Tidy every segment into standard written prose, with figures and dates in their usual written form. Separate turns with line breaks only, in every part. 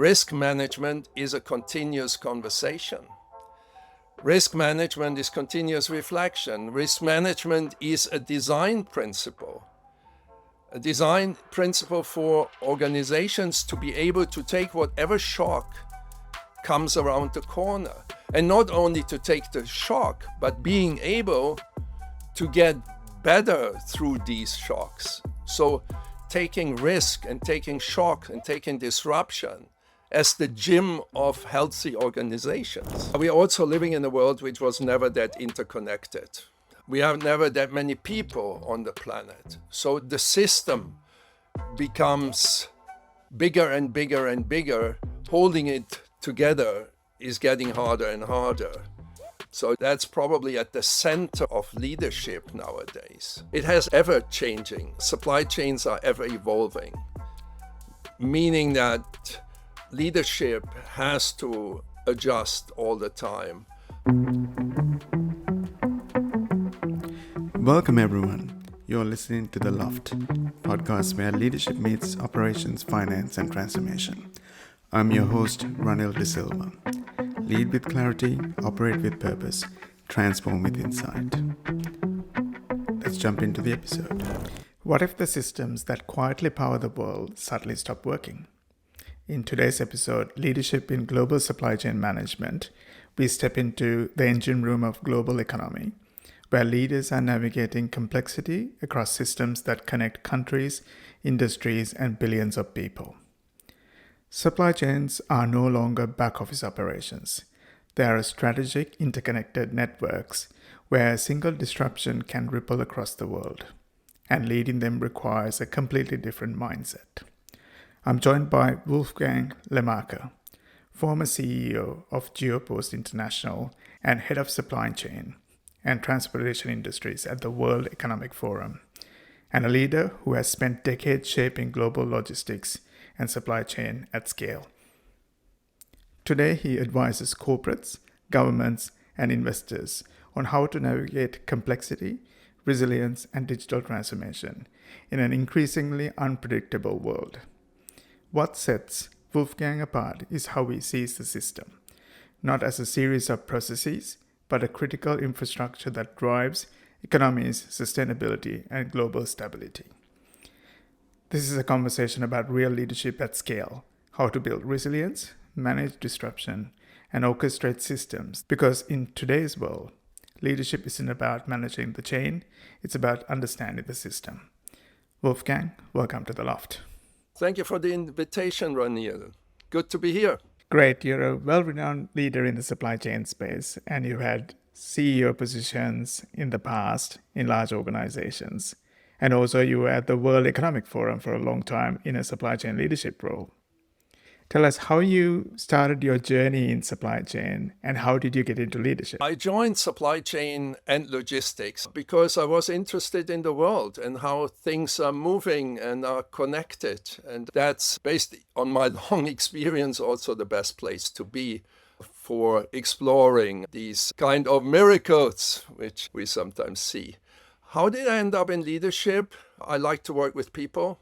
Risk management is a continuous conversation. Risk management is continuous reflection. Risk management is a design principle. A design principle for organizations to be able to take whatever shock comes around the corner. And not only to take the shock, but being able to get better through these shocks. So taking risk and taking shock and taking disruption as the gym of healthy organizations. We are also living in a world which was never that interconnected. We have never that many people on the planet. So the system becomes bigger and bigger and bigger. Holding it together is getting harder and harder. So that's probably at the center of leadership nowadays. It has ever changing. Supply chains are ever evolving, meaning that leadership has to adjust all the time.
Welcome everyone. You're listening to the L.O.F.T Podcast, where leadership meets operations, finance and transformation. I'm your host, Ranil De Silva. Lead with clarity, operate with purpose, transform with insight. Let's jump into the episode. What if the systems that quietly power the world suddenly stop working? In today's episode, Leadership in Global Supply Chain Management, we step into the engine room of global economy, where leaders are navigating complexity across systems that connect countries, industries, and billions of people. Supply chains are no longer back-office operations. They are strategic, interconnected networks where a single disruption can ripple across the world, and leading them requires a completely different mindset. I'm joined by Wolfgang Lehmacher, former CEO of Geopolitics International and head of supply chain and transportation industries at the World Economic Forum, and a leader who has spent decades shaping global logistics and supply chain at scale. Today, he advises corporates, governments, and investors on how to navigate complexity, resilience, and digital transformation in an increasingly unpredictable world. What sets Wolfgang apart is how he sees the system, not as a series of processes, but a critical infrastructure that drives economies, sustainability, and global stability. This is a conversation about real leadership at scale, how to build resilience, manage disruption, and orchestrate systems. Because in today's world, leadership isn't about managing the chain, it's about understanding the system. Wolfgang, welcome to the L.O.F.T.
Thank you for the invitation, Ranil. Good to be here.
Great. You're a well-renowned leader in the supply chain space, and you've had CEO positions in the past in large organizations. And also you were at the World Economic Forum for a long time in a supply chain leadership role. Tell us how you started your journey in supply chain and how did you get into leadership?
I joined supply chain and logistics because I was interested in the world and how things are moving and are connected. And that's based on my long experience also the best place to be for exploring these kind of miracles which we sometimes see. How did I end up in leadership? I like to work with people.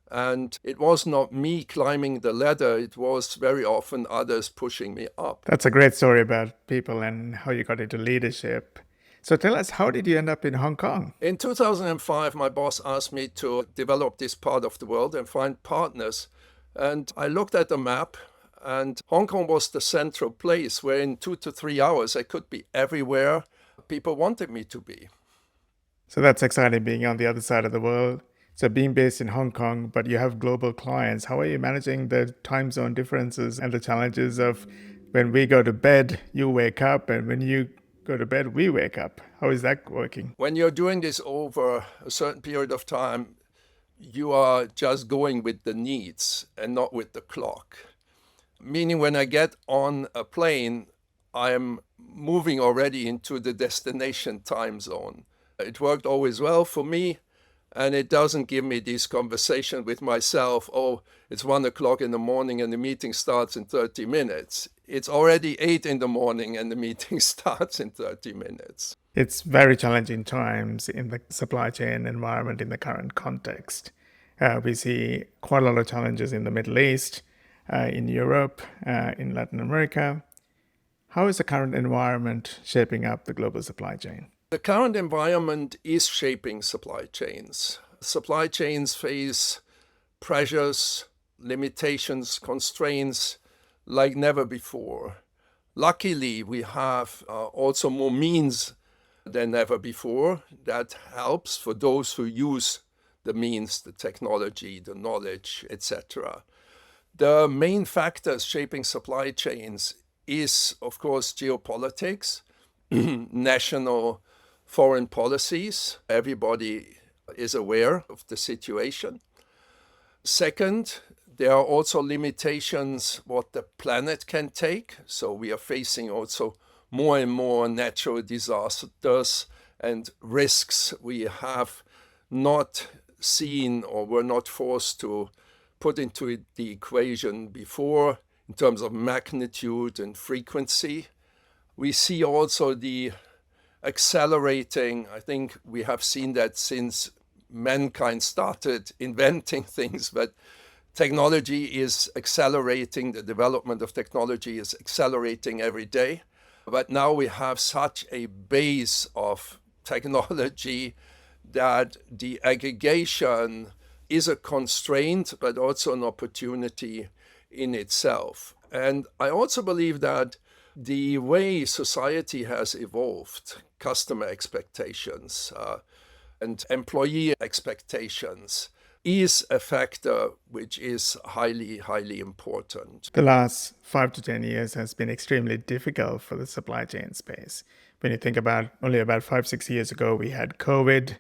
And it was not me climbing the ladder, it was very often others pushing me up.
That's a great story about people and how you got into leadership. So tell us, how did you end up in Hong Kong?
In 2005, my boss asked me to develop this part of the world and find partners. And I looked at the map, and Hong Kong was the central place where in 2 to 3 hours I could be everywhere people wanted me to be.
So that's exciting, being on the other side of the world. So being based in Hong Kong, but you have global clients, how are you managing the time zone differences and the challenges of when we go to bed, you wake up, and when you go to bed, we wake up? How is that working?
When you're doing this over a certain period of time, you are just going with the needs and not with the clock. Meaning when I get on a plane, I am moving already into the destination time zone. It worked always well for me. And it doesn't give me this conversation with myself, oh, it's 1 o'clock in the morning and the meeting starts in 30 minutes. It's already 8 in the morning and the meeting starts in 30 minutes.
It's very challenging times in the supply chain environment in the current context. We see quite a lot of challenges in the Middle East. in Europe, in Latin America. How is the current environment shaping up the global supply chain?
The current environment is shaping supply chains. Supply chains face pressures, limitations, constraints like never before. Luckily, we have also more means than ever before. That helps for those who use the means, the technology, the knowledge, etc. The main factors shaping supply chains is, of course, geopolitics, national foreign policies. Everybody is aware of the situation. Second, there are also limitations what the planet can take. So we are facing also more and more natural disasters and risks we have not seen or were not forced to put into the equation before in terms of magnitude and frequency. We see also the accelerating, I think we have seen that since mankind started inventing things, but technology is accelerating, the development of technology is accelerating every day. But now we have such a base of technology that the aggregation is a constraint, but also an opportunity in itself. And I also believe that the way society has evolved, customer expectations and employee expectations, is a factor which is highly, highly important.
The last 5 to 10 years has been extremely difficult for the supply chain space. When you think about only about 5-6 years ago, we had COVID.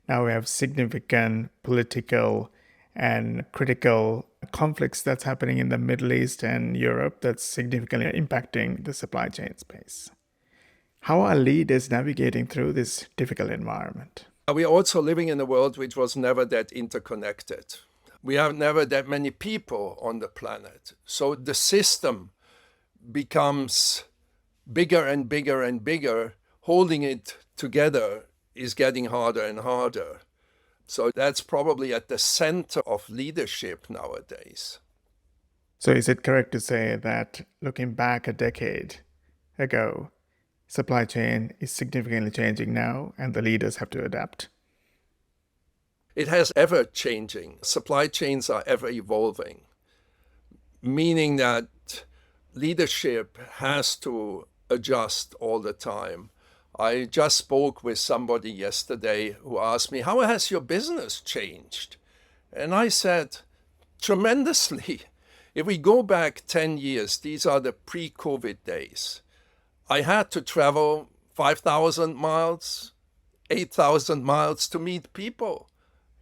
Now we have significant political and critical conflicts that's happening in the Middle East and Europe that's significantly impacting the supply chain space. How are leaders navigating through this difficult environment?
We are also living in a world which was never that interconnected. We have never that many people on the planet. So the system becomes bigger and bigger and bigger. Holding it together is getting harder and harder. So that's probably at the center of leadership nowadays.
So is it correct to say that looking back a decade ago, supply chain is significantly changing now and the leaders have to adapt?
It has ever changing. Supply chains are ever evolving, meaning that leadership has to adjust all the time. I just spoke with somebody yesterday who asked me, how has your business changed? And I said, tremendously. If we go back 10 years, these are the pre-COVID days. I had to travel 5,000 miles, 8,000 miles to meet people,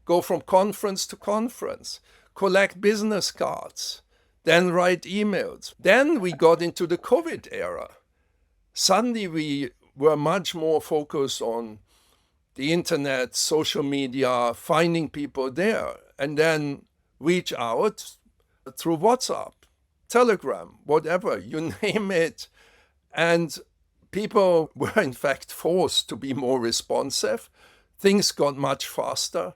go from conference to conference, collect business cards, then write emails. Then we got into the COVID era. Suddenly we were much more focused on the internet, social media, finding people there, and then reach out through WhatsApp, Telegram, whatever, you name it. And people were in fact forced to be more responsive. Things got much faster,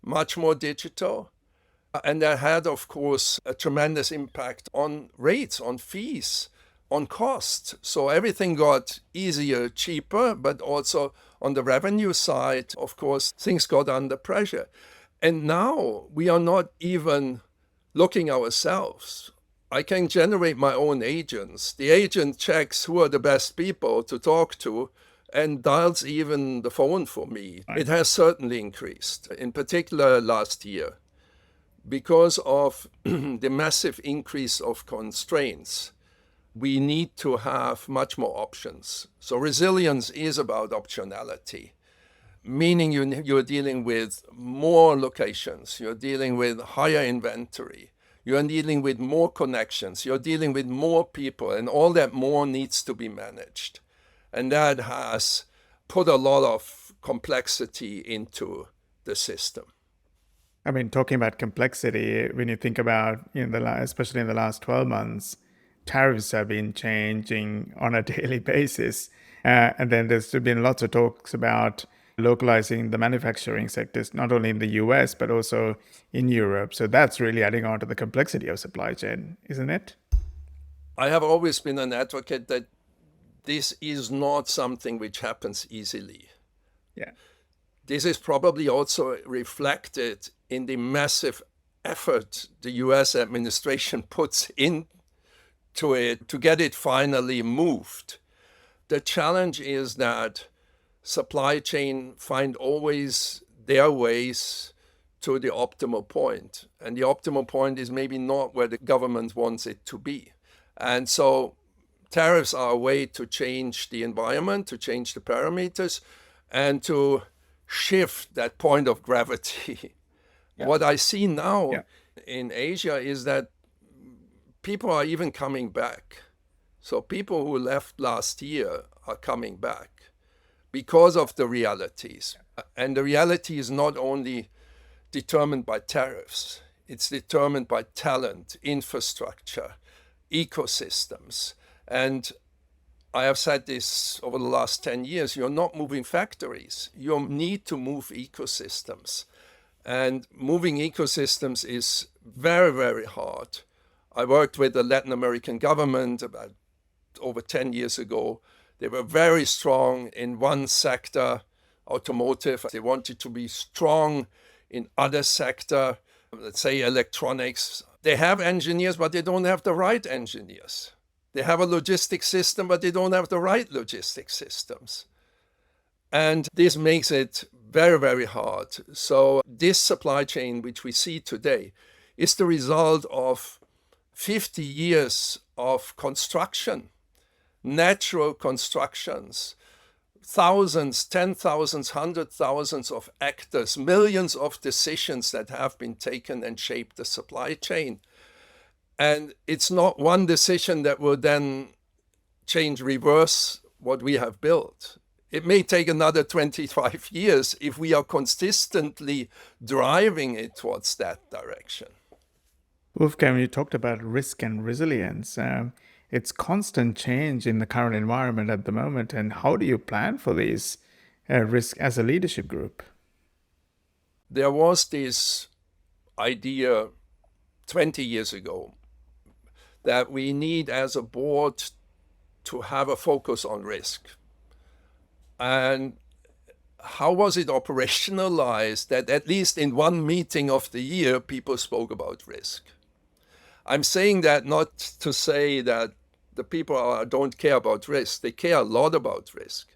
much more digital. And that had, of course, a tremendous impact on rates, on fees, on cost. So everything got easier, cheaper, but also on the revenue side, of course, things got under pressure. And now we are not even looking ourselves. I can generate my own agents. The agent checks who are the best people to talk to and dials even the phone for me. It has certainly increased, in particular last year, because of the massive increase of constraints. We need to have much more options. So resilience is about optionality, meaning you're dealing with more locations, you're dealing with higher inventory, you're dealing with more connections, you're dealing with more people, and all that more needs to be managed. And that has put a lot of complexity into the system.
I mean, talking about complexity, when you think about, especially in the last 12 months, tariffs have been changing on a daily basis. And then there's been lots of talks about localizing the manufacturing sectors, not only in the US, but also in Europe. So that's really adding on to the complexity of supply chain, isn't it?
I have always been an advocate that this is not something which happens easily.
Yeah.
This is probably also reflected in the massive effort the US administration puts into it to get it finally moved. The challenge is that supply chain find always their ways to the optimal point. And the optimal point is maybe not where the government wants it to be. And so tariffs are a way to change the environment, to change the parameters, and to shift that point of gravity. Yeah. What I see now in Asia is that people are even coming back. So people who left last year are coming back because of the realities. And the reality is not only determined by tariffs, it's determined by talent, infrastructure, ecosystems. And I have said this over the last 10 years, you're not moving factories, you need to move ecosystems. And moving ecosystems is very, very hard. I worked with the Latin American government about over 10 years ago. They were very strong in one sector, automotive. They wanted to be strong in other sector, let's say electronics. They have engineers, but they don't have the right engineers. They have a logistics system, but they don't have the right logistics systems. And this makes it very, very hard. So this supply chain, which we see today, is the result of 50 years of construction, natural constructions, thousands, 10,000s, 100,000s of actors, millions of decisions that have been taken and shaped the supply chain. And it's not one decision that will then reverse what we have built. It may take another 25 years if we are consistently driving it towards that direction.
Wolfgang, you talked about risk and resilience. It's constant change in the current environment at the moment. And how do you plan for these risks as a leadership group?
There was this idea 20 years ago that we need as a board to have a focus on risk. And how was it operationalized that at least in one meeting of the year, people spoke about risk? I'm saying that not to say that the people don't care about risk. They care a lot about risk.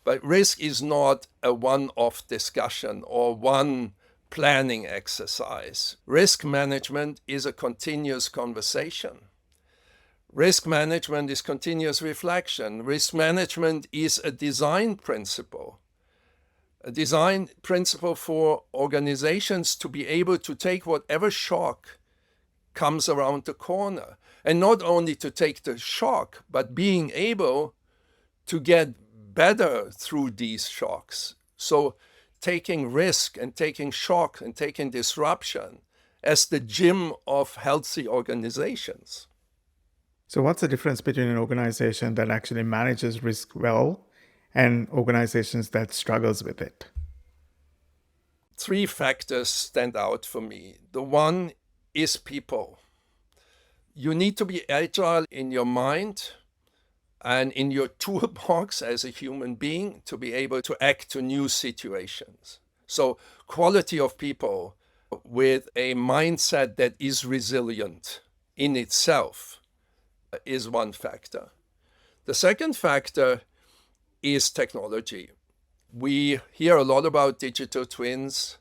But risk is not a one-off discussion or one planning exercise. Risk management is a continuous conversation. Risk management is continuous reflection. Risk management is a design principle for organizations to be able to take whatever shock comes around the corner. And not only to take the shock, but being able to get better through these shocks. So taking risk and taking shock and taking disruption as the gym of healthy organizations.
So what's the difference between an organization that actually manages risk well and organizations that struggles with it?
3 factors stand out for me. The one is people. You need to be agile in your mind and in your toolbox as a human being to be able to act to new situations. So quality of people with a mindset that is resilient in itself is one factor. The second factor is technology. We hear a lot about digital twins,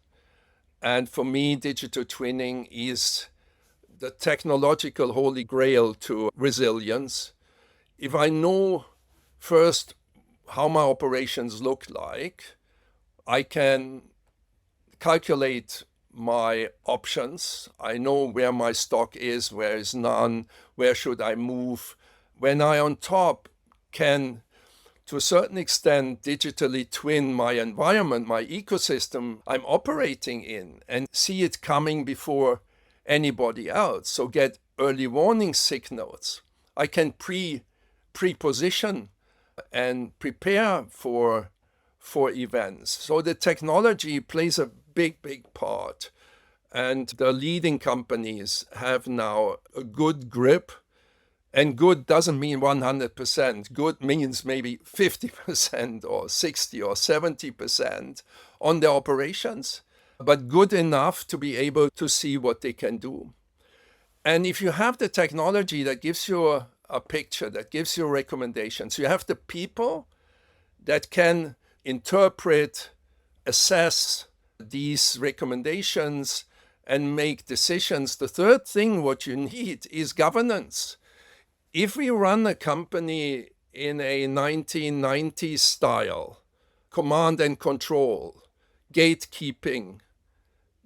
and for me, digital twinning is the technological holy grail to resilience. If I know first how my operations look like, I can calculate my options. I know where my stock is, where is none, where should I move. When I on top can, to a certain extent, digitally twin my environment, my ecosystem I'm operating in, and see it coming before anybody else, so get early warning signals, I can pre-position and prepare for for events. So the technology plays a big, big part. And the leading companies have now a good grip. And good doesn't mean 100%. Good means maybe 50% or 60 or 70% on their operations, but good enough to be able to see what they can do. And if you have the technology that gives you a picture, that gives you recommendations, you have the people that can interpret, assess these recommendations and make decisions. The third thing what you need is governance. If we run a company in a 1990s style, command and control, gatekeeping,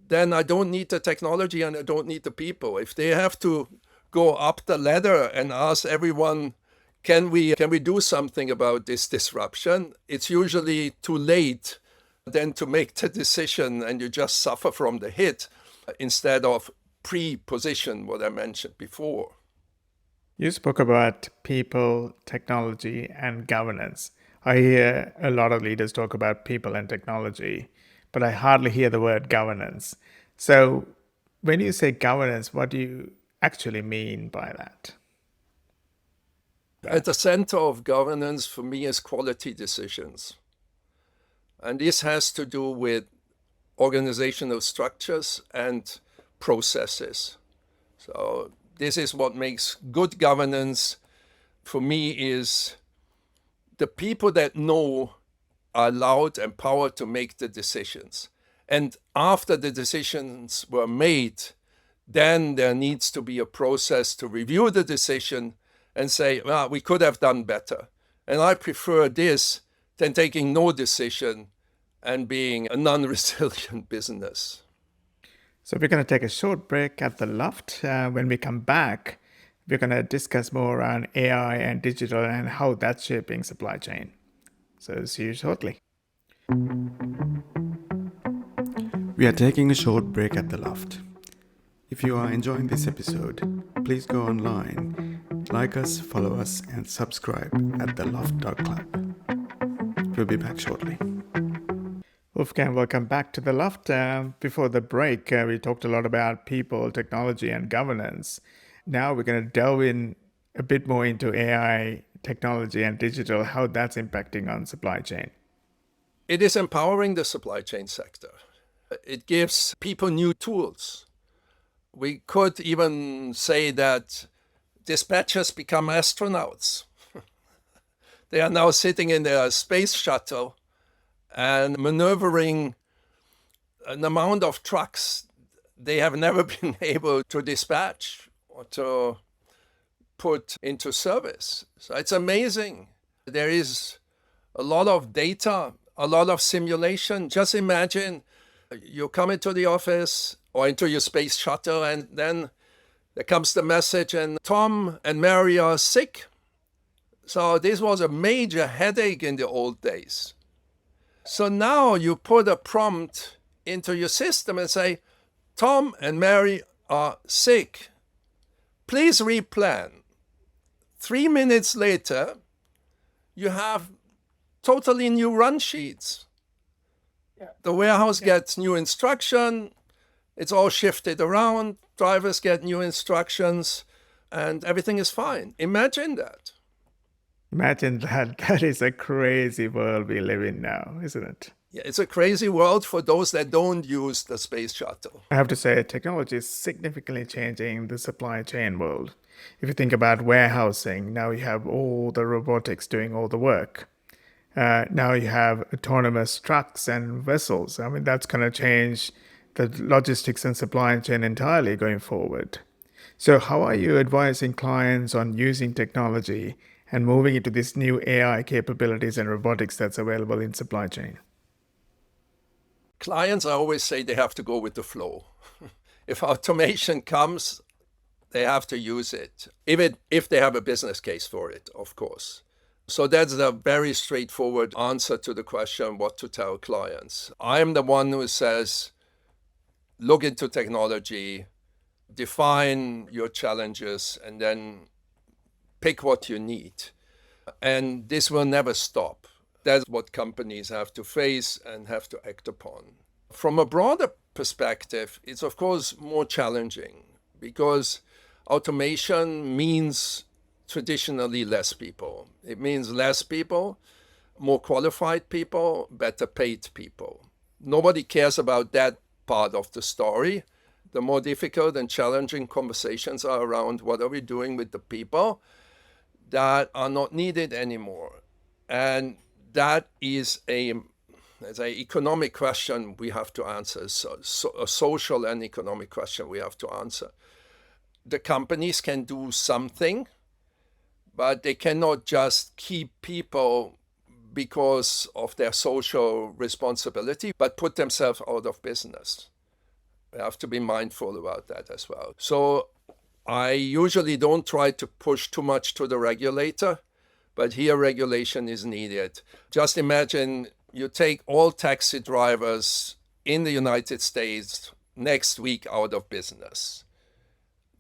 then I don't need the technology and I don't need the people. If they have to go up the ladder and ask everyone, can we do something about this disruption? It's usually too late then to make the decision and you just suffer from the hit instead of pre-position what I mentioned before.
You spoke about people, technology, and governance. I hear a lot of leaders talk about people and technology, but I hardly hear the word governance. So when you say governance, what do you actually mean by that?
At the center of governance for me is quality decisions. And this has to do with organizational structures and processes. So this is what makes good governance for me is the people that know are allowed, empowered to make the decisions. And after the decisions were made, then there needs to be a process to review the decision and say, well, we could have done better. And I prefer this than taking no decision and being a non-resilient business.
So we're going to take a short break at the L.O.F.T. When we come back, we're going to discuss more around AI and digital and how that's shaping supply chain. So see you shortly. We are taking a short break at the L.O.F.T. If you are enjoying this episode, please go online, like us, follow us, and subscribe at theloft.club. We'll be back shortly. Wolfgang, welcome back to the L.O.F.T. Before the break, we talked a lot about people, technology, and governance. Now we're going to delve in a bit more into AI, technology, and digital, how that's impacting on supply chain.
It is empowering the supply chain sector. It gives people new tools. We could even say that dispatchers become astronauts. They are now sitting in their space shuttle and maneuvering an amount of trucks they have never been able to dispatch or to put into service. So it's amazing. There is a lot of data, a lot of simulation. Just imagine you come into the office or into your space shuttle and then there comes the message and Tom and Mary are sick. So this was a major headache in the old days. So now you put a prompt into your system and say, Tom and Mary are sick. Please replan. 3 minutes later, you have totally new run sheets. The warehouse gets new instruction. It's all shifted around. Drivers get new instructions and everything is fine. Imagine that.
Imagine that. That is a crazy world we live in now, isn't it?
Yeah, it's a crazy world for those that don't use the space shuttle.
I have to say, technology is significantly changing the supply chain world. If you think about warehousing, now you have all the robotics doing all the work. Now you have autonomous trucks and vessels. I mean, that's going to change the logistics and supply chain entirely going forward. So how are you advising clients on using technology and moving into this new AI capabilities and robotics that's available in supply chain?
Clients, I always say they have to go with the flow. If automation comes, they have to use it. If they have a business case for it, of course. So that's a very straightforward answer to the question what to tell clients. I'm the one who says, look into technology, define your challenges, and then pick what you need. And this will never stop. That's what companies have to face and have to act upon. From a broader perspective, it's of course more challenging because automation means traditionally less people. It means less people, more qualified people, better paid people. Nobody cares about that part of the story. The more difficult and challenging conversations are around what are we doing with the people that are not needed anymore. And that is an economic question we have to answer, so a social and economic question we have to answer. The companies can do something, but they cannot just keep people because of their social responsibility, but put themselves out of business. We have to be mindful about that as well. So I usually don't try to push too much to the regulator, but here regulation is needed. Just imagine you take all taxi drivers in the United States next week out of business.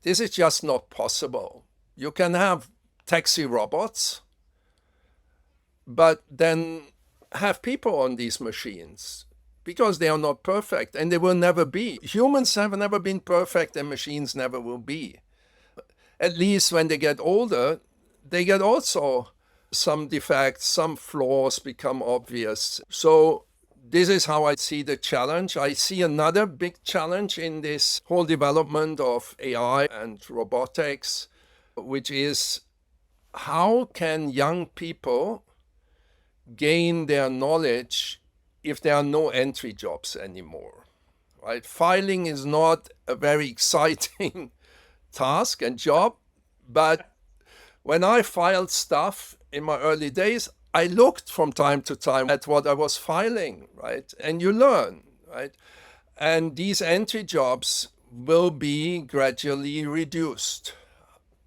This is just not possible. You can have taxi robots, but then have people on these machines because they are not perfect and they will never be. Humans have never been perfect and machines never will be. At least when they get older, they get also some defects, some flaws become obvious. So this is how I see the challenge. I see another big challenge in this whole development of AI and robotics, which is how can young people gain their knowledge if there are no entry jobs anymore, right? Filing is not a very exciting task and job, but when I filed stuff in my early days, I looked from time to time at what I was filing, right? And you learn, right? And these entry jobs will be gradually reduced.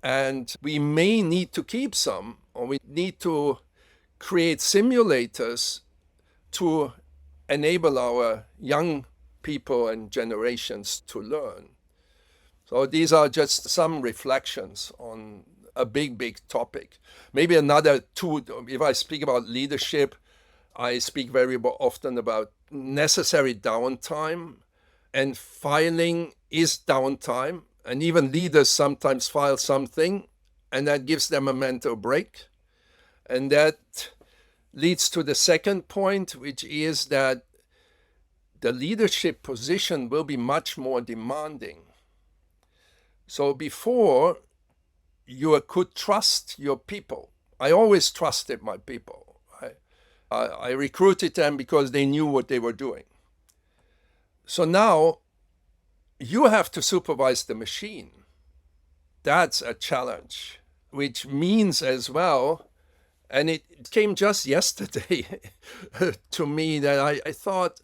And we may need to keep some, or we need to create simulators to enable our young people and generations to learn. So these are just some reflections on a big topic. Maybe another two, if I speak about leadership, I speak very often about necessary downtime, and filing is downtime. And even leaders sometimes file something, and that gives them a mental break. And that leads to the second point, which is that the leadership position will be much more demanding. So before, you could trust your people. I always trusted my people. I recruited them because they knew what they were doing. So now you have to supervise the machine. That's a challenge, which means as well, and it came just yesterday to me that I thought,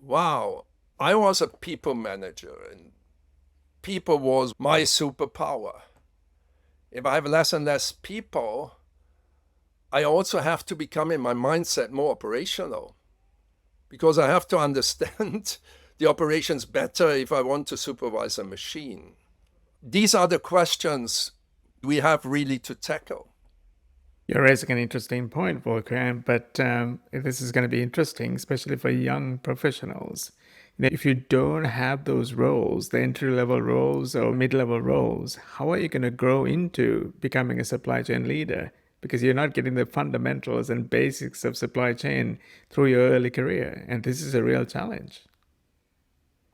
wow, I was a people manager and people was my superpower. If I have less and less people, I also have to become in my mindset more operational because I have to understand the operations better if I want to supervise a machine. These are the questions we have really to tackle.
You're raising an interesting point, Wolfgang, but this is going to be interesting, especially for young professionals. If you don't have those roles, the entry-level roles or mid-level roles, how are you going to grow into becoming a supply chain leader? Because you're not getting the fundamentals and basics of supply chain through your early career. And this is a real challenge.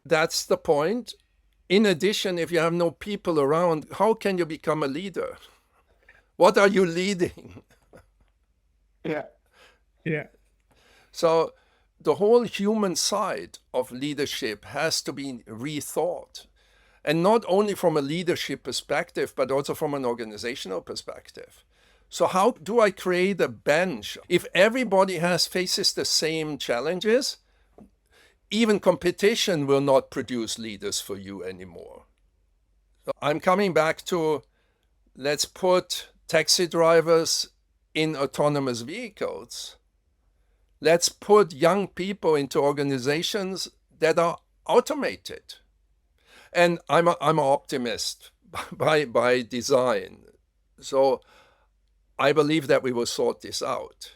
That's the point. In addition, if you have no people around, how can you become a leader? What are you leading?
Yeah.
So the whole human side of leadership has to be rethought. And not only from a leadership perspective, but also from an organizational perspective. So how do I create a bench? If everybody faces the same challenges, even competition will not produce leaders for you anymore. So I'm coming back to, let's put taxi drivers in autonomous vehicles. Let's put young people into organizations that are automated. And I'm an optimist by design. So I believe that we will sort this out.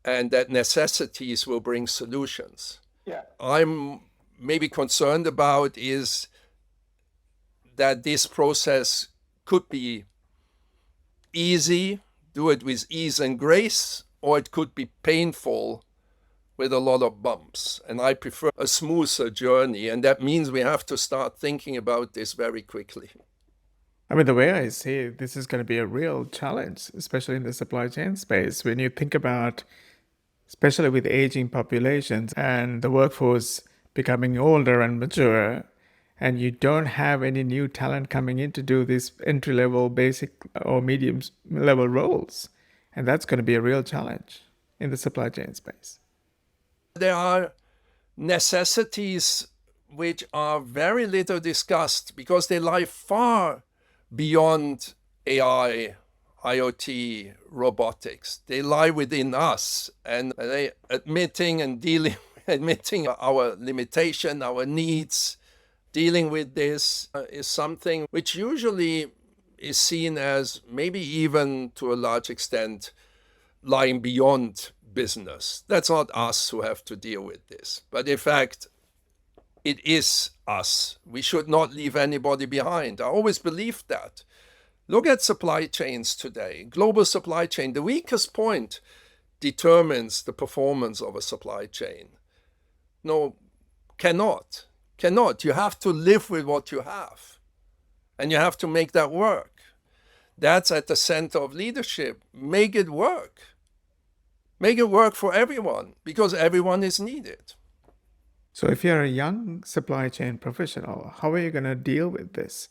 and that necessities will bring solutions.
Yeah.
I'm maybe concerned about is that this process could be easy, do it with ease and grace, or it could be painful with a lot of bumps. And I prefer a smoother journey. And that means we have to start thinking about this very quickly.
I mean, the way I see it, this is going to be a real challenge, especially in the supply chain space. When you think about, especially with aging populations and the workforce becoming older and mature, and you don't have any new talent coming in to do these entry-level, basic or medium-level roles. And that's going to be a real challenge in the supply chain space.
There are necessities which are very little discussed because they lie far beyond AI, IoT, robotics. They lie within us, and they admitting our limitation, our needs, dealing with this is something which usually is seen as maybe even to a large extent lying beyond business. That's not us who have to deal with this. But in fact, it is us. We should not leave anybody behind. I always believed that. Look at supply chains today. Global supply chain, the weakest point determines the performance of a supply chain. No, cannot. You have to live with what you have. And you have to make that work. That's at the center of leadership. Make it work. Make it work for everyone, because everyone is needed.
So if you're a young supply chain professional, how are you going to deal with this?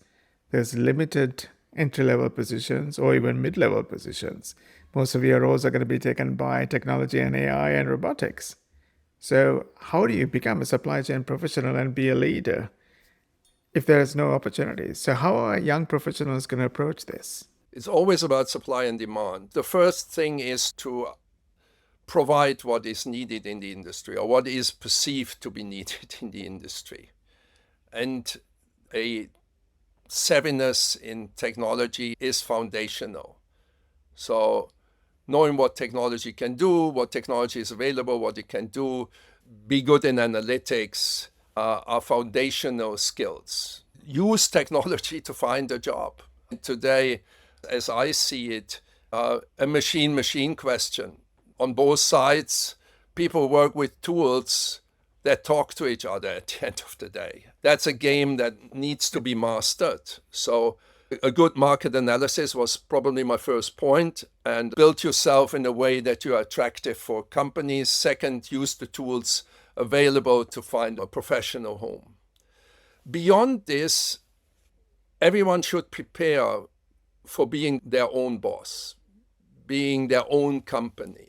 There's limited entry-level positions or even mid-level positions. Most of your roles are going to be taken by technology and AI and robotics. So how do you become a supply chain professional and be a leader if there's no opportunities? So how are young professionals going to approach this?
It's always about supply and demand. The first thing is to provide what is needed in the industry or what is perceived to be needed in the industry. And a savviness in technology is foundational. So knowing what technology can do, what technology is available, what it can do, be good in analytics are foundational skills. Use technology to find a job. Today, as I see it, a machine-machine question. On both sides, people work with tools that talk to each other at the end of the day. That's a game that needs to be mastered. So a good market analysis was probably my first point, and build yourself in a way that you are attractive for companies. Second, use the tools available to find a professional home. Beyond this, everyone should prepare for being their own boss, being their own company.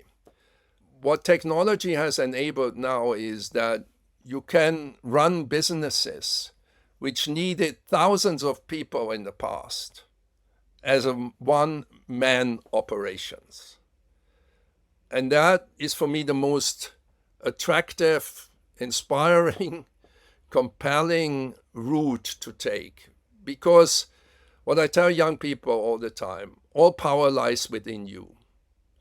What technology has enabled now is that you can run businesses which needed thousands of people in the past as a one-man operations. And that is for me the most attractive, inspiring, compelling route to take. Because what I tell young people all the time, all power lies within you.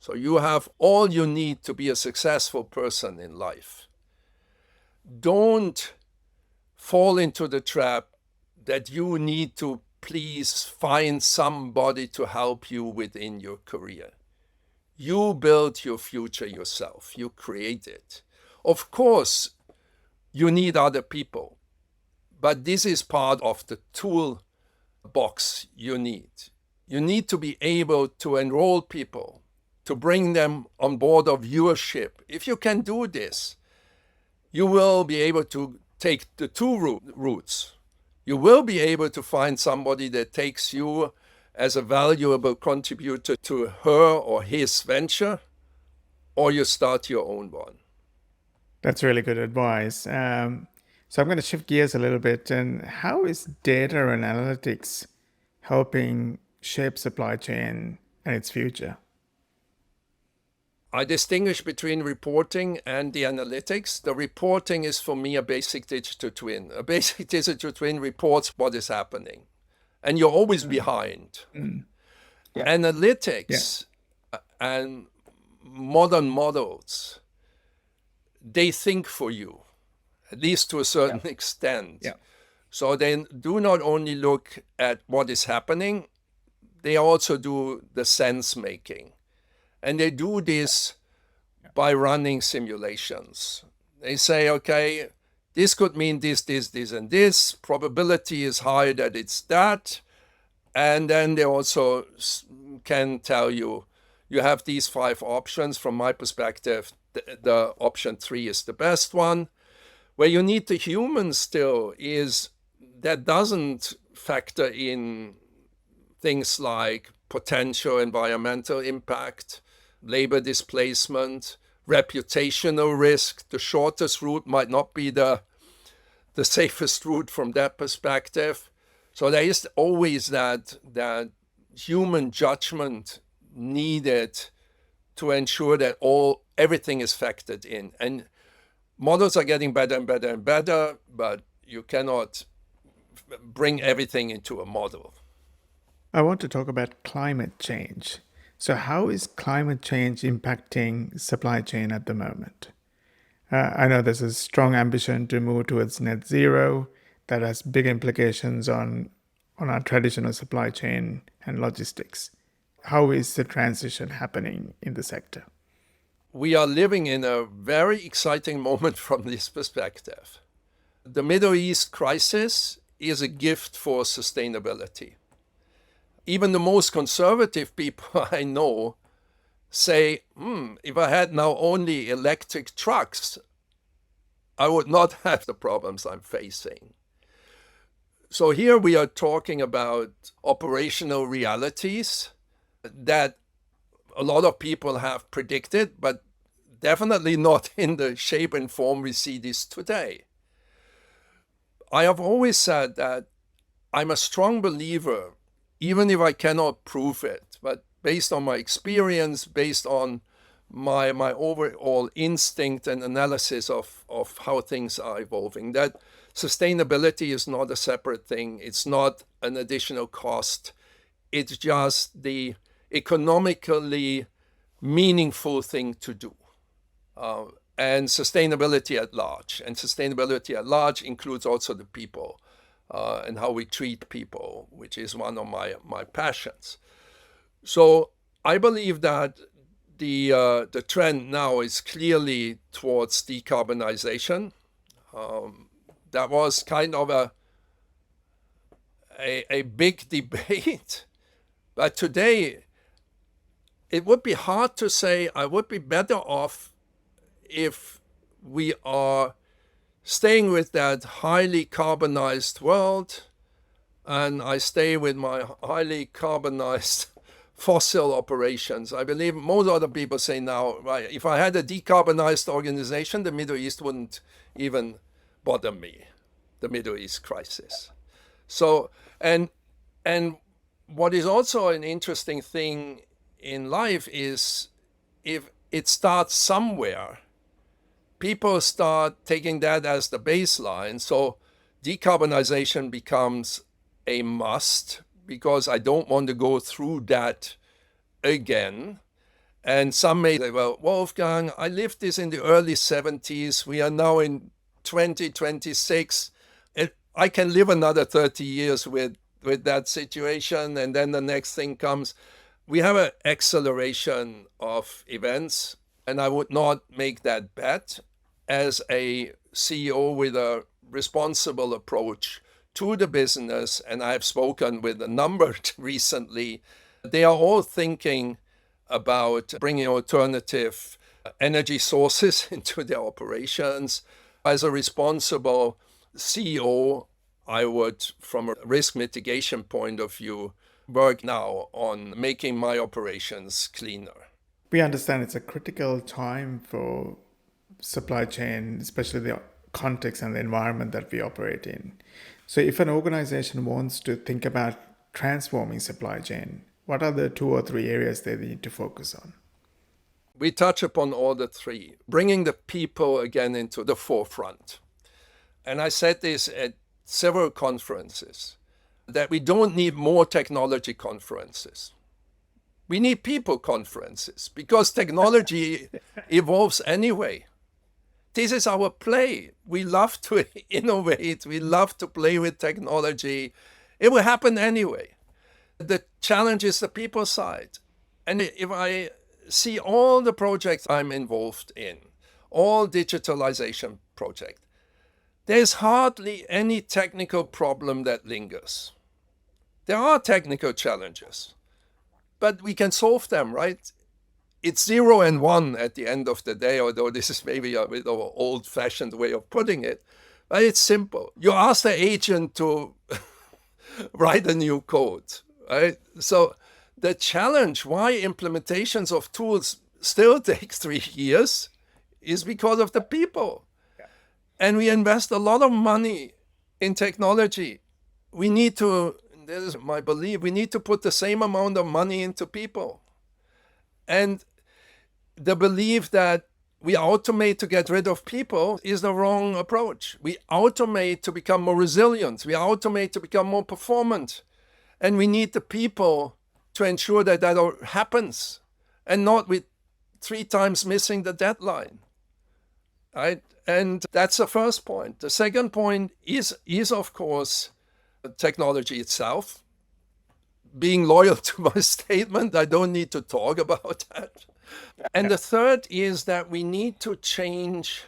So you have all you need to be a successful person in life. Don't fall into the trap that you need to please find somebody to help you within your career. You build your future yourself. You create it. Of course, you need other people, but this is part of the toolbox you need. You need to be able to enroll people, to bring them on board of your ship. If you can do this, you will be able to take the two routes. You will be able to find somebody that takes you as a valuable contributor to her or his venture, or you start your own one.
That's really good advice. So I'm going to shift gears a little bit. And how is data and analytics helping shape supply chain and its future?
I distinguish between reporting and the analytics. The reporting is for me a basic digital twin. A basic digital twin reports what is happening, and you're always behind. Yeah. Analytics and modern models, they think for you, at least to a certain extent.
Yeah.
So they do not only look at what is happening, they also do the sense making. And they do this by running simulations. They say, okay, this could mean this, and this. Probability is high that it's that. And then they also can tell you, you have these 5 options. From my perspective, the option 3 is the best one. Where you need the human still is that doesn't factor in things like potential environmental impact, labor displacement, reputational risk. The shortest route might not be the safest route from that perspective. So there is always that human judgment needed to ensure that everything is factored in. And models are getting better and better and better, but you cannot bring everything into a model.
I want to talk about climate change. So how is climate change impacting supply chain at the moment? I know there's a strong ambition to move towards net zero that has big implications on our traditional supply chain and logistics. How is the transition happening in the sector?
We are living in a very exciting moment from this perspective. The Middle East crisis is a gift for sustainability. Even the most conservative people I know say, if I had now only electric trucks, I would not have the problems I'm facing. So here we are talking about operational realities that a lot of people have predicted, but definitely not in the shape and form we see this today. I have always said that I'm a strong believer, even if I cannot prove it, but based on my experience, based on my overall instinct and analysis of how things are evolving, that sustainability is not a separate thing. It's not an additional cost. It's just the economically meaningful thing to do. And sustainability at large. And sustainability at large includes also the people and how we treat people, which is one of my passions. So I believe that the trend now is clearly towards decarbonization. That was kind of a big debate. But today, it would be hard to say I would be better off if we are staying with that highly carbonized world and I stay with my highly carbonized fossil operations. I believe most other people say now, right, if I had a decarbonized organization, the Middle East wouldn't even bother me, the Middle East crisis. So, and what is also an interesting thing in life is if it starts somewhere, people start taking that as the baseline. So decarbonization becomes a must because I don't want to go through that again. And some may say, well, Wolfgang, I lived this in the early 70s. We are now in 2026. I can live another 30 years with that situation. And then the next thing comes. We have an acceleration of events, and I would not make that bet. As a CEO with a responsible approach to the business, and I've spoken with a number recently, they are all thinking about bringing alternative energy sources into their operations. As a responsible CEO, I would, from a risk mitigation point of view, work now on making my operations cleaner.
We understand it's a critical time for supply chain, especially the context and the environment that we operate in. So if an organization wants to think about transforming supply chain, what are the 2 or 3 areas they need to focus on?
We touch upon all the 3, bringing the people again into the forefront. And I said this at several conferences, that we don't need more technology conferences. We need people conferences because technology evolves anyway. This is our play. We love to innovate. We love to play with technology. It will happen anyway. The challenge is the people side. And if I see all the projects I'm involved in, all digitalization projects, there's hardly any technical problem that lingers. There are technical challenges, but we can solve them, right? It's 0 and 1 at the end of the day, although this is maybe a bit of an old-fashioned way of putting it, but it's simple. You ask the agent to write a new code, right? So the challenge why implementations of tools still take 3 years is because of the people. Yeah. And we invest a lot of money in technology. We need to, this is my belief, we need to put the same amount of money into people. And the belief that we automate to get rid of people is the wrong approach. We automate to become more resilient. We automate to become more performant. And we need the people to ensure that that happens and not with 3 times missing the deadline. Right? And that's the first point. The second point is of course, technology itself. Being loyal to my statement, I don't need to talk about that. And the third is that we need to change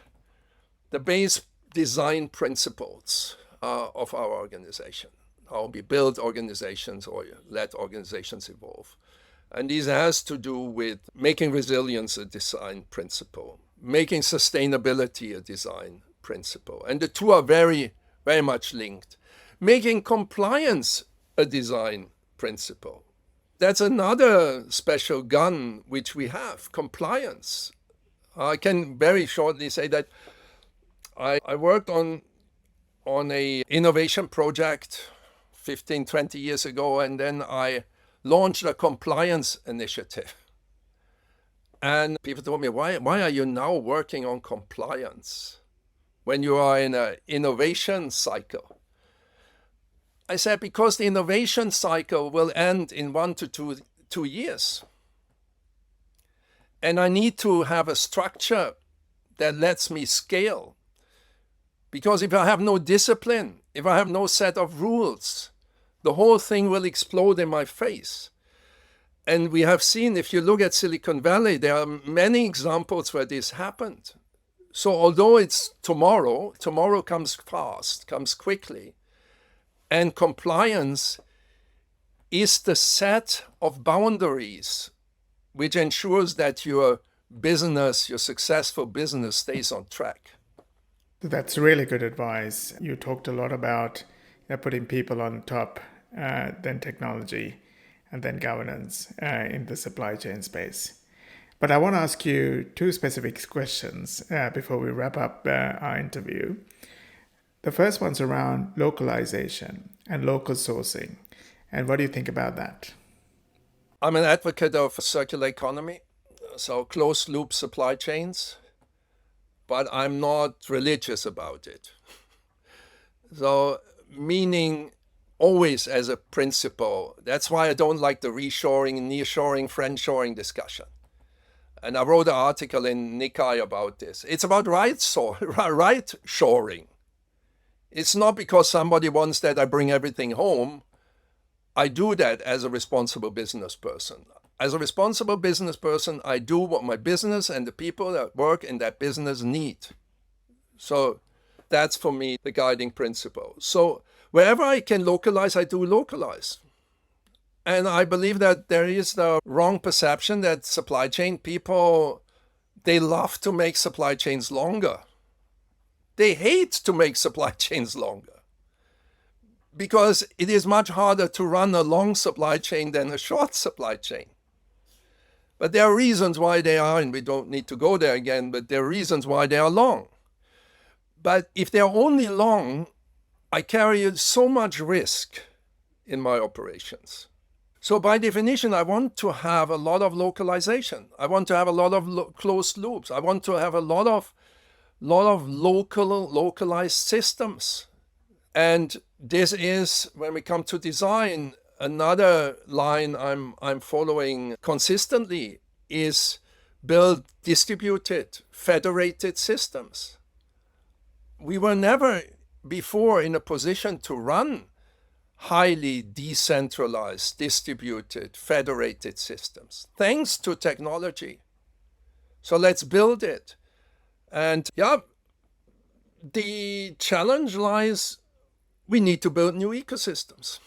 the base design principles of our organization, how we build organizations or let organizations evolve. And this has to do with making resilience a design principle, making sustainability a design principle. And the two are very, very much linked. Making compliance a design principle. That's another special gun which we have, compliance. I can very shortly say that I worked on a innovation project 15, 20 years ago, and then I launched a compliance initiative. And people told me, why are you now working on compliance when you are in an innovation cycle? I said, because the innovation cycle will end in 1 to 2 years. And I need to have a structure that lets me scale. Because if I have no discipline, if I have no set of rules, the whole thing will explode in my face. And we have seen, if you look at Silicon Valley, there are many examples where this happened. So although it's tomorrow comes fast, comes quickly. And compliance is the set of boundaries which ensures that your business, your successful business, stays on track.
That's really good advice. You talked a lot about putting people on top, then technology, and then governance in the supply chain space. But I want to ask you 2 specific questions before we wrap up our interview. The first one's around localization and local sourcing. And what do you think about that?
I'm an advocate of a circular economy, so closed loop supply chains, but I'm not religious about it. So meaning always as a principle. That's why I don't like the reshoring, nearshoring, friendshoring discussion. And I wrote an article in Nikkei about this. It's about right shoring. It's not because somebody wants that I bring everything home. I do that as a responsible business person. As a responsible business person, I do what my business and the people that work in that business need. So that's for me the guiding principle. So wherever I can localize, I do localize. And I believe that there is the wrong perception that supply chain people, they love to make supply chains longer. They hate to make supply chains longer because it is much harder to run a long supply chain than a short supply chain. But there are reasons why they are, and we don't need to go there again, but there are reasons why they are long. But if they're only long, I carry so much risk in my operations. So by definition, I want to have a lot of localization. I want to have a lot of closed loops. I want to have a lot of localized systems. And this is, when we come to design, Another line I'm following consistently is build distributed, federated systems. We were never before in a position to run highly decentralized, distributed, federated systems, thanks to technology. So let's build it. And yeah, the challenge lies, we need to build new ecosystems.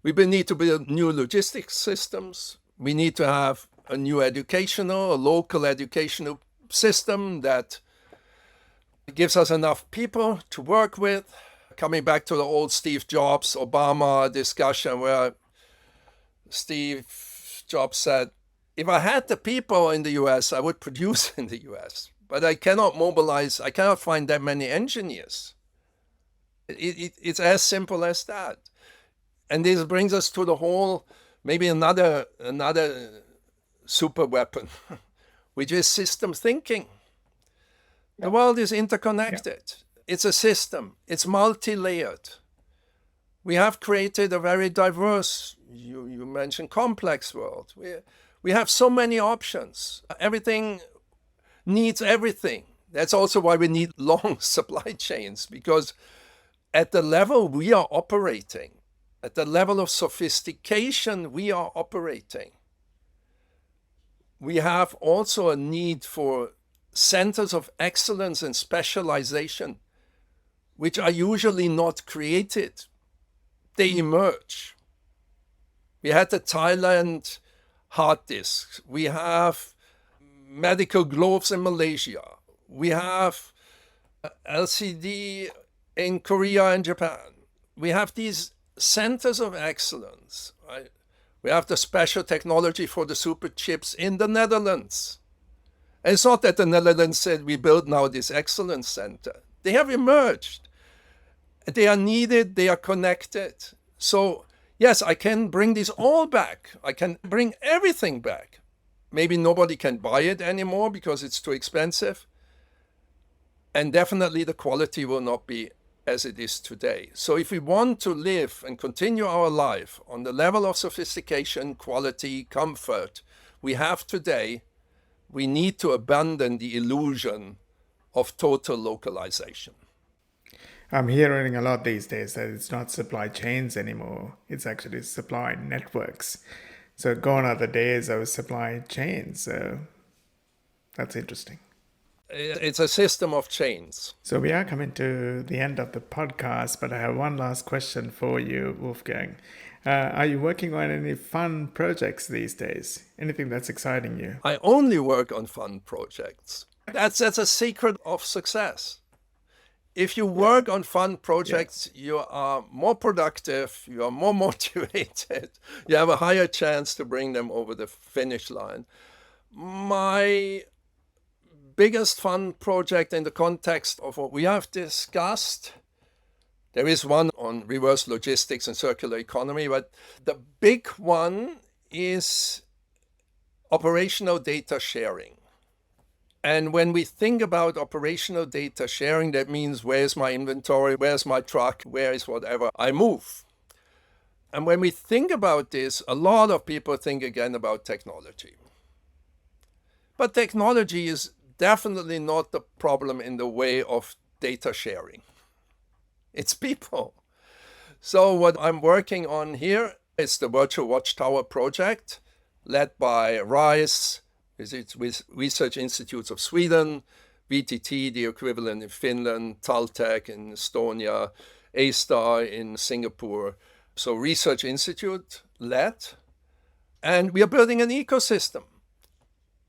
We need to build new logistics systems. We need to have a local educational system that gives us enough people to work with. Coming back to the old Steve Jobs, Obama discussion where Steve Jobs said, if I had the people in the US, I would produce in the US. But I cannot find that many engineers. It's as simple as that. And this brings us to the whole, maybe another super weapon, which is system thinking. The world is interconnected. Yeah. It's a system. It's multi-layered. We have created a very diverse, you mentioned complex world. We have so many options. Everything needs everything. That's also why we need long supply chains, because at the level we are operating, at the level of sophistication we are operating, we have also a need for centers of excellence and specialization, which are usually not created. They emerge. We had the Thailand hard disks. We have medical gloves in Malaysia. We have LCD in Korea and Japan. We have these centers of excellence, right? We have the special technology for the super chips in the Netherlands. And it's not that the Netherlands said we build now this excellence center. They have emerged. They are needed, they are connected. So yes, I can bring this all back. I can bring everything back. Maybe nobody can buy it anymore because it's too expensive. And definitely the quality will not be as it is today. So if we want to live and continue our life on the level of sophistication, quality, comfort we have today, we need to abandon the illusion of total localization.
I'm hearing a lot these days that it's not supply chains anymore. It's actually supply networks. So gone are the days of supply chains. So that's interesting.
It's a system of chains.
So we are coming to the end of the podcast, but I have one last question for you, Wolfgang. Are you working on any fun projects these days? Anything that's exciting you?
I only work on fun projects. That's a secret of success. If you work on fun projects, you are more productive, you are more motivated, you have a higher chance to bring them over the finish line. My biggest fun project in the context of what we have discussed, there is one on reverse logistics and circular economy, but the big one is operational data sharing. And when we think about operational data sharing, that means where's my inventory, where's my truck, where is whatever I move. And when we think about this, a lot of people think again about technology. But technology is definitely not the problem in the way of data sharing. It's people. So what I'm working on here is the Virtual Watchtower project, led by RISE, with Research Institutes of Sweden, VTT, the equivalent in Finland, Taltech in Estonia, A-Star in Singapore. So Research Institute led, and we are building an ecosystem.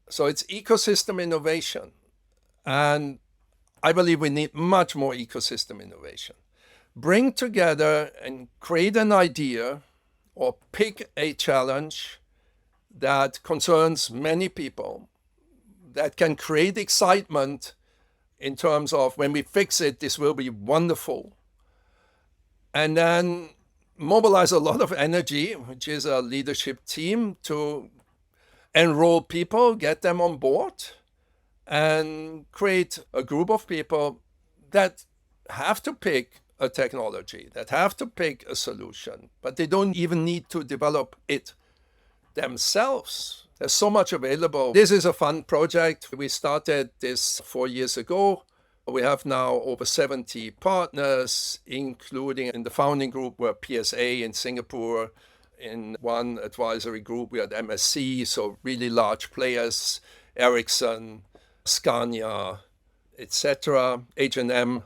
So it's ecosystem innovation. And I believe we need much more ecosystem innovation. Bring together and create an idea or pick a challenge that concerns many people, that can create excitement in terms of when we fix it, this will be wonderful. And then mobilize a lot of energy, which is a leadership team, to enroll people, get them on board, and create a group of people that have to pick a technology, that have to pick a solution, but they don't even need to develop it themselves. There's so much available. This is a fun project. We started this 4 years ago. We have now over 70 partners, including in the founding group, we're PSA in Singapore. In one advisory group, we had MSC, so really large players, Ericsson, Scania, etc., H&M.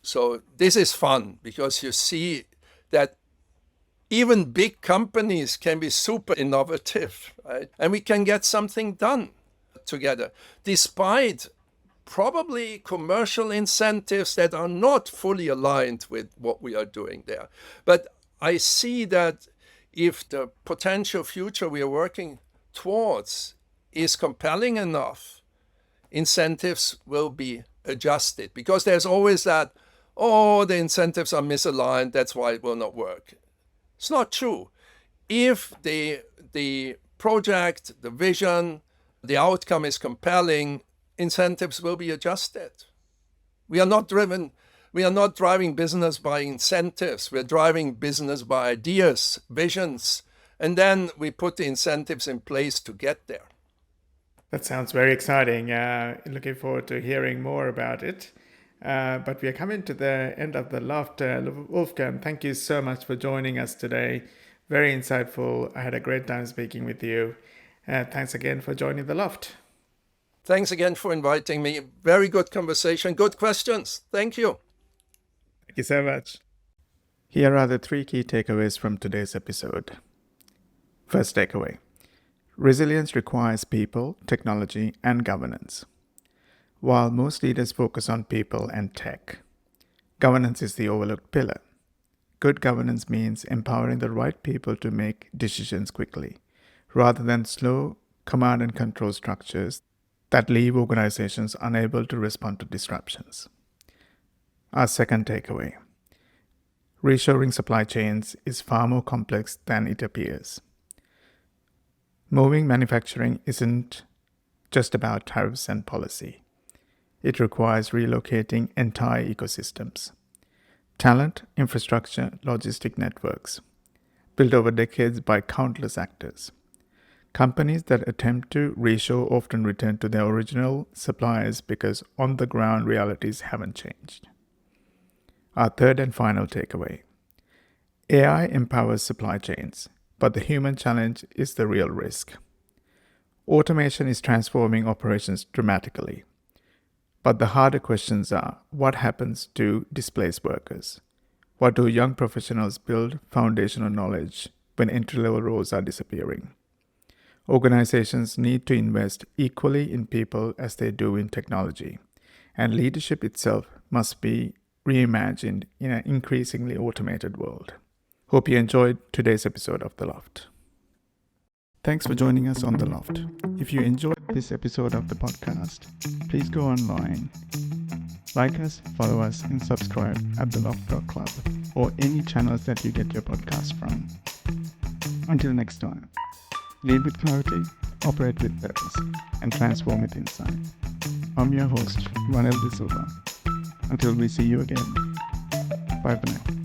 So this is fun because you see that even big companies can be super innovative, right? And we can get something done together, despite probably commercial incentives that are not fully aligned with what we are doing there. But I see that if the potential future we are working towards is compelling enough, incentives will be adjusted, because there's always that, oh, the incentives are misaligned, that's why it will not work. It's not true. If the project, the vision, the outcome is compelling, incentives will be adjusted. We are not driving business by incentives. We're driving business by ideas, visions, and then we put the incentives in place to get there.
That sounds very exciting. Looking forward to hearing more about it. But we are coming to the end of the L.O.F.T. Wolfgang, thank you so much for joining us today. Very insightful. I had a great time speaking with you. Thanks again for joining the L.O.F.T.
Thanks again for inviting me. Very good conversation. Good questions. Thank you.
Thank you so much. Here are the 3 key takeaways from today's episode. First takeaway. Resilience requires people, technology, and governance. While most leaders focus on people and tech, governance is the overlooked pillar. Good governance means empowering the right people to make decisions quickly, rather than slow command and control structures that leave organizations unable to respond to disruptions. Our second takeaway. Reshoring supply chains is far more complex than it appears. Moving manufacturing isn't just about tariffs and policy. It requires relocating entire ecosystems. Talent, infrastructure, logistic networks, built over decades by countless actors. Companies that attempt to reshore often return to their original suppliers because on-the-ground realities haven't changed. Our third and final takeaway. AI empowers supply chains, but the human challenge is the real risk. Automation is transforming operations dramatically. But the harder questions are, what happens to displaced workers? What do young professionals build foundational knowledge when entry-level roles are disappearing? Organizations need to invest equally in people as they do in technology, and leadership itself must be reimagined in an increasingly automated world. Hope you enjoyed today's episode of The L.O.F.T. Thanks for joining us on The L.O.F.T. If you enjoyed this episode of the podcast, please go online, like us, follow us, and subscribe at theloft.club or any channels that you get your podcast from. Until next time, lead with clarity, operate with purpose, and transform with insight. I'm your host, Ranil De Silva. Until we see you again, bye for now.